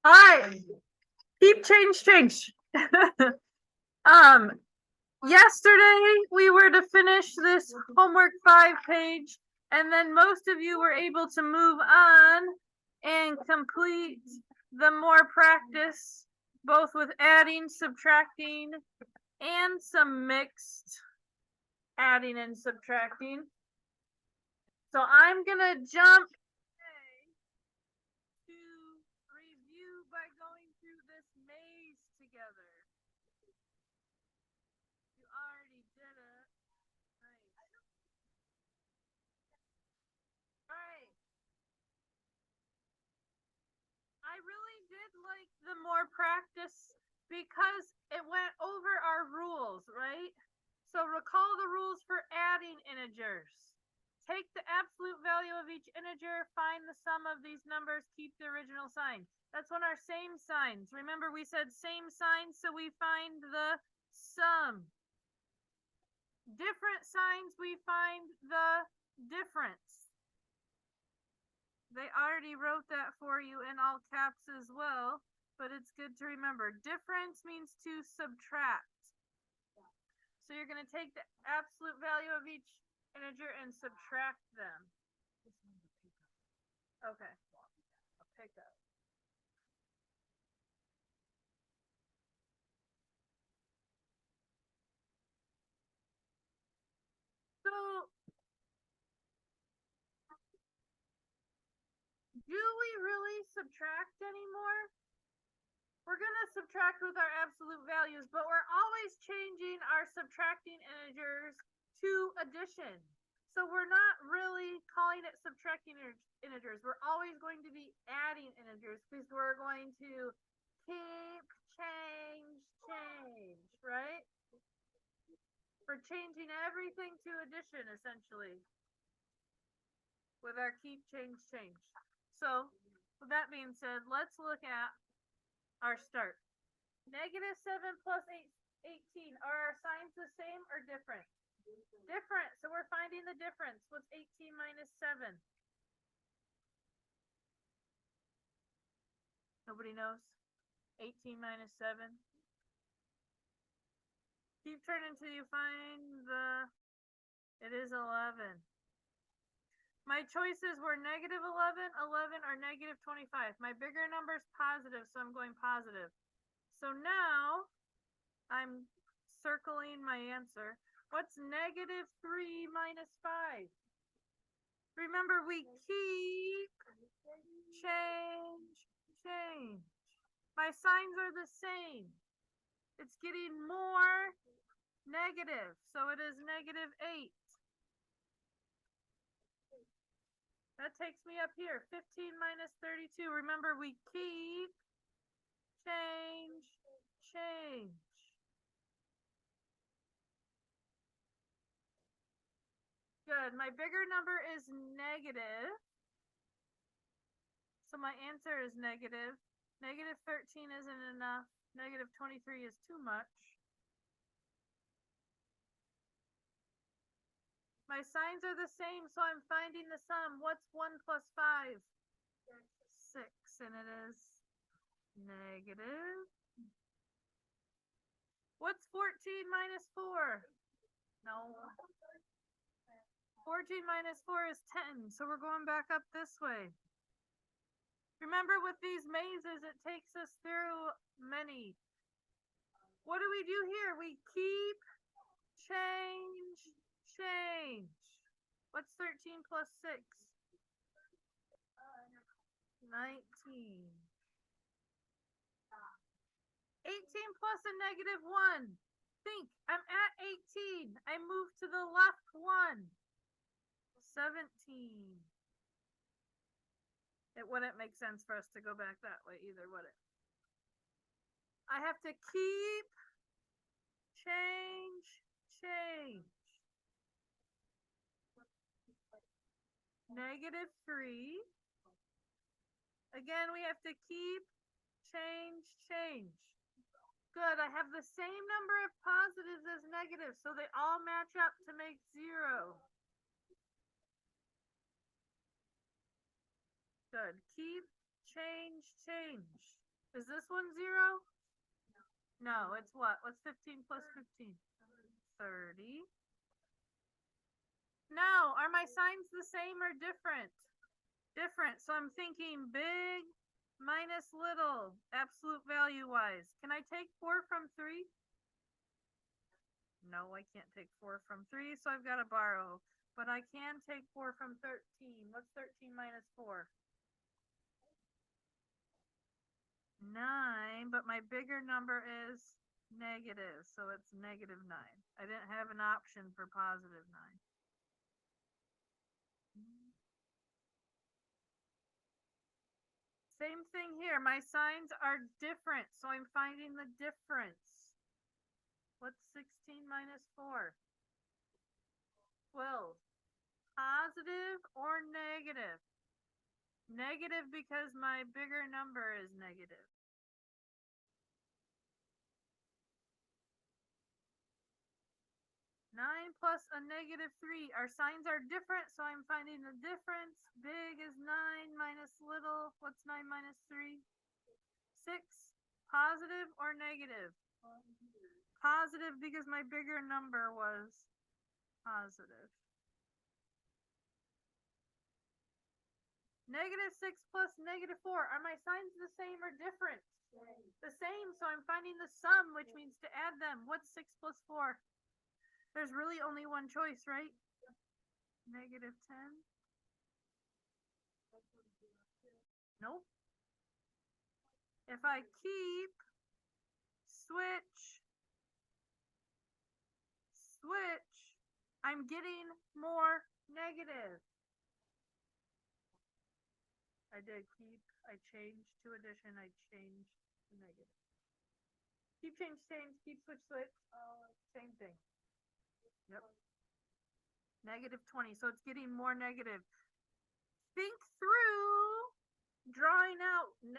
All right. Keep change. Yesterday we were to finish this homework 5 page, and then most of you were able to move on and complete the more practice, both with adding, subtracting, and some mixed adding and subtracting. So I'm gonna jump to review by going through this maze together. You already did it. Nice. All right. I really did like the more practice because it went over our rules, right? So recall the rules for adding integers. Take the absolute value of each integer, find the sum of these numbers, keep the original sign. That's when our same signs. Remember we said same signs, so we find the sum. Different signs, we find the difference. They already wrote that for you in all caps as well, but it's good to remember. Difference means to subtract. So you're going to take the absolute value of each integer and subtract them. Okay. I'll pick up. So, do we really subtract anymore? We're going to subtract with our absolute values, but we're always changing our subtracting integers to addition. So we're not really calling it subtracting integers. We're always going to be adding integers because we're going to keep, change, right? We're changing everything to addition, essentially, with our keep, change. So, with that being said, let's look at our start. Negative 7 plus 18. Are our signs the same or different? Different. So we're finding the difference. What's 18 minus 7? Nobody knows. 18 minus 7. Keep turning until you find the... It is 11. My choices were negative 11, 11, or negative 25. My bigger number is positive, so I'm going positive. So now I'm circling my answer. What's negative 3 minus 5? Remember, we keep, change. My signs are the same. It's getting more negative, so it is negative 8. That takes me up here. 15 minus 32. Remember, we keep, change. Good. My bigger number is negative. So my answer is negative. Negative 13 isn't enough. Negative 23 is too much. My signs are the same, so I'm finding the sum. What's 1 plus 5? 6, and it is negative. What's 14 minus 4? No. 14 minus 4 is 10, so we're going back up this way. Remember, with these mazes, it takes us through many. What do we do here? We keep, change. What's 13 plus 6? 19. 18 plus a negative 1. Think, I'm at 18. I move to the left 1. 17. It wouldn't make sense for us to go back that way either, would it? I have to keep, change. Negative 3. Again, we have to keep, change. Good, I have the same number of positives as negatives, so they all match up to make 0. Good, keep, change. Is this one 0? No, it's what? What's 15 plus 15? 30. Now, are my signs the same or different? Different. So I'm thinking big minus little, absolute value wise. Can I take 4 from 3? No, I can't take 4 from 3, so I've got to borrow. But I can take 4 from 13. What's 13 minus 4? 9, but my bigger number is negative, so it's negative 9. I didn't have an option for positive 9. Same thing here. My signs are different, so I'm finding the difference. What's 16 minus 4? 12. Positive or negative? Negative because my bigger number is negative. 9 plus a negative 3. Our signs are different, so I'm finding the difference. Big is 9 minus little. What's 9 minus 3? 6. Positive or negative? Positive because my bigger number was positive. Negative 6 plus negative 4. Are my signs the same or different? The same, so I'm finding the sum, which means to add them. What's 6 plus 4? There's really only one choice, right? Negative 10. Nope. If I keep, switch, I'm getting more negative. I did keep, I changed to addition, I changed to negative. Keep, change, keep, switch, same thing. Yep. Negative 20, so it's getting more negative. Think through drawing out 10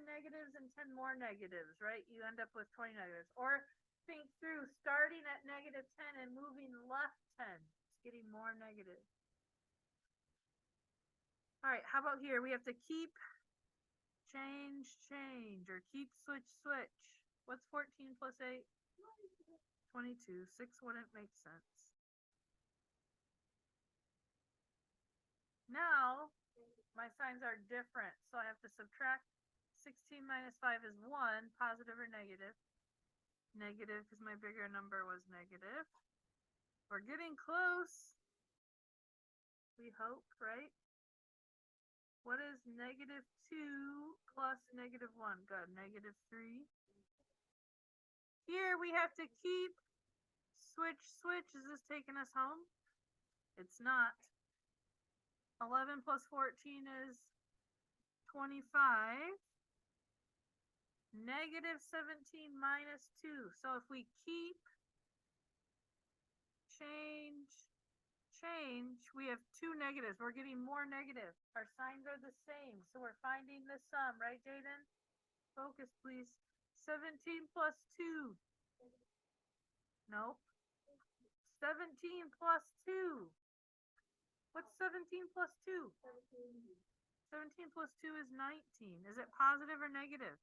negatives and 10 more negatives, right? You end up with 20 negatives. Or think through starting at negative 10 and moving left 10. It's getting more negative. All right, how about here? We have to keep, change, or keep, switch. What's 14 plus 8? 22. 6 wouldn't make sense. Now, my signs are different, so I have to subtract. 16 minus 5 is 1, positive or negative? Negative, because my bigger number was negative. We're getting close. We hope, right? What is negative 2 plus negative 1? Good. Negative 3. Here we have to keep, switch. Is this taking us home? It's not. 11 plus 14 is 25. Negative 17 minus 2. So if we keep, change, we have 2 negatives. We're getting more negative. Our signs are the same. So we're finding the sum, right, Jaden? Focus, please. 17 plus 2. Nope. 17 plus 2. What's 17 plus 2? 17 plus 2 is 19. Is it positive or negative?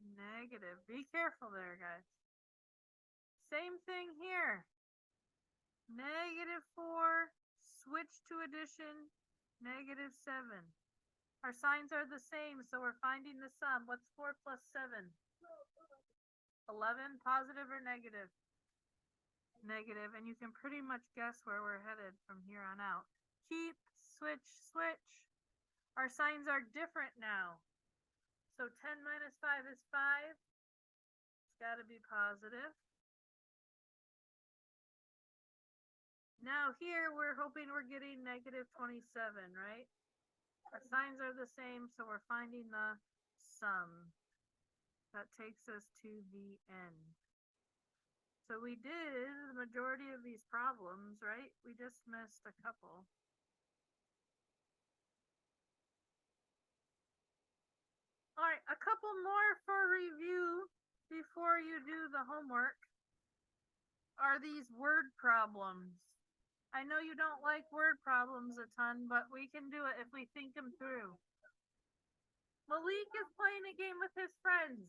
Negative. Be careful there, guys. Same thing here. Negative 4. Switch to addition. Negative 7. Our signs are the same, so we're finding the sum. What's 4 plus 7? 11. Positive or negative? Negative, and you can pretty much guess where we're headed from here on out. Keep, switch. Our signs are different now. So 10 minus 5 is 5. It's got to be positive. Now here we're hoping we're getting negative 27, right? Our signs are the same, so we're finding the sum. That takes us to the end. So we did the majority of these problems, right? We just missed a couple. All right, a couple more for review before you do the homework are these word problems. I know you don't like word problems a ton, but we can do it if we think them through. Malik is playing a game with his friends.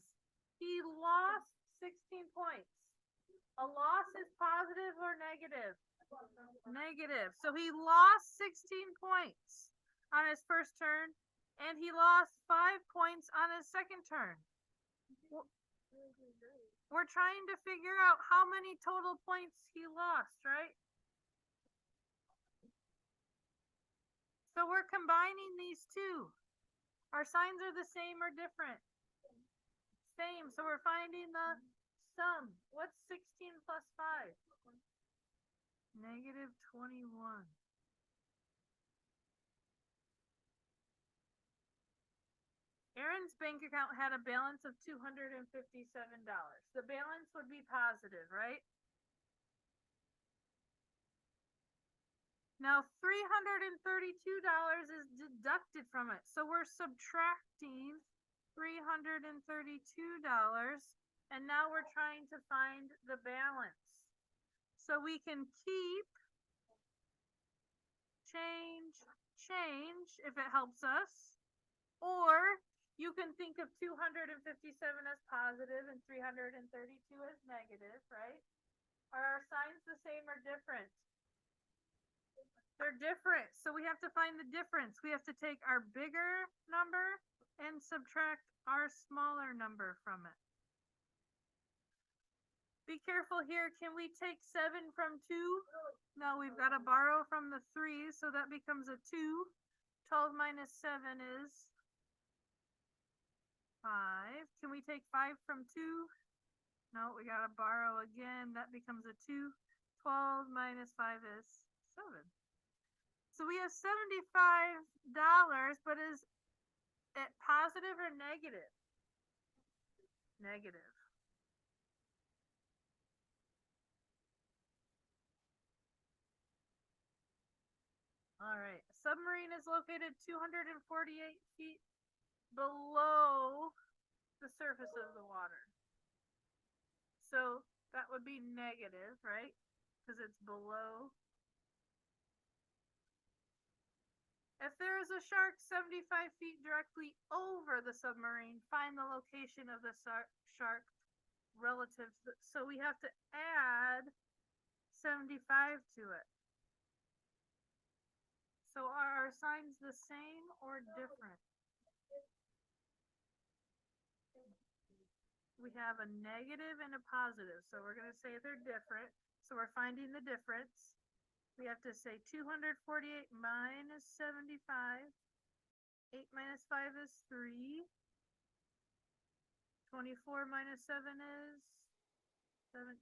He lost 16 points. A loss is positive or negative? Negative. So he lost 16 points on his first turn, and he lost 5 points on his second turn. We're trying to figure out how many total points he lost, right? So we're combining these two. Our signs are the same or different? Same. So we're finding the sum. What's 16 plus 5? Negative 21. Aaron's bank account had a balance of $257. The balance would be positive, right? Now $332 is deducted from it. So we're subtracting $332, and now we're trying to find the balance. So we can keep, change if it helps us, or you can think of 257 as positive and 332 as negative, right? Are our signs the same or different? They're different. So we have to find the difference. We have to take our bigger number and subtract our smaller number from it. Be careful here. Can we take 7 from 2? No, we've got to borrow from the 3, so that becomes a 2. 12 minus 7 is 5. Can we take 5 from 2? No, we got to borrow again. That becomes a 2. 12 minus 5 is 7. So we have $75, but is it positive or negative? Negative. All right. Submarine is located 248 feet below the surface of the water. So that would be negative, right? Because it's below. If there is a shark 75 feet directly over the submarine, find the location of the shark relative to the, so we have to add 75 to it. So are our signs the same or different? We have a negative and a positive, so we're going to say they're different. So we're finding the difference. We have to say 248 minus 75. 8 minus 5 is 3. 24 minus 7 is 17.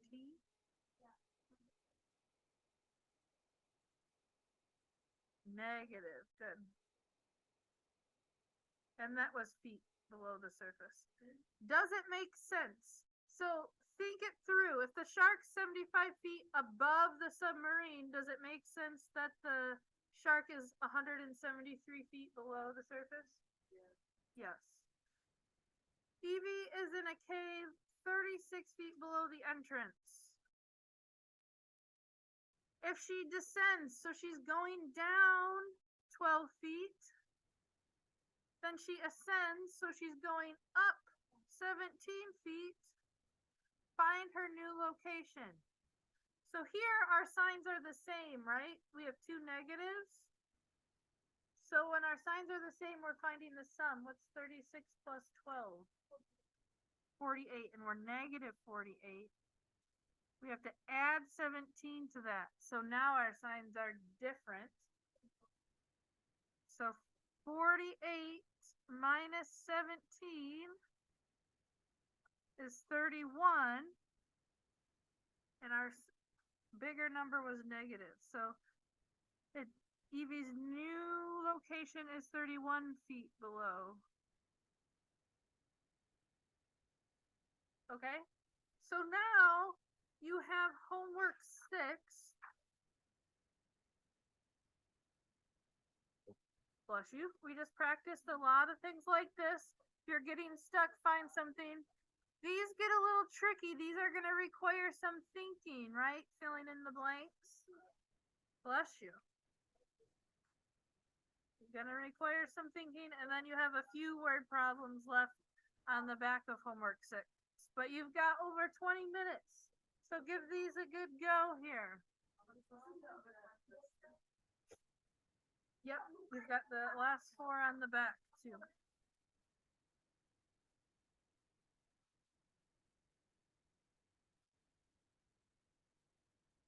Negative. Good. And that was feet below the surface. Does it make sense? So think it through. If the shark's 75 feet above the submarine, does it make sense that the shark is 173 feet below the surface? Yes. Evie is in a cave 36 feet below the entrance. If she descends, so she's going down 12 feet, then she ascends, so she's going up 17 feet. Find her new location. So here our signs are the same, right? We have 2 negatives. So when our signs are the same, we're finding the sum. What's 36 plus 12? 48, and we're negative 48. We have to add 17 to that. So now our signs are different. So 48 minus 17 is 31, and our bigger number was negative. So Evie's new location is 31 feet below. Okay, so now you have homework 6. Bless you. We just practiced a lot of things like this. If you're getting stuck, find something. These get a little tricky. These are going to require some thinking, right? Filling in the blanks. Bless you. Gonna require some thinking, and then you have a few word problems left on the back of homework 6. But you've got over 20 minutes. So give these a good go here. Yep, we've got the last 4 on the back too.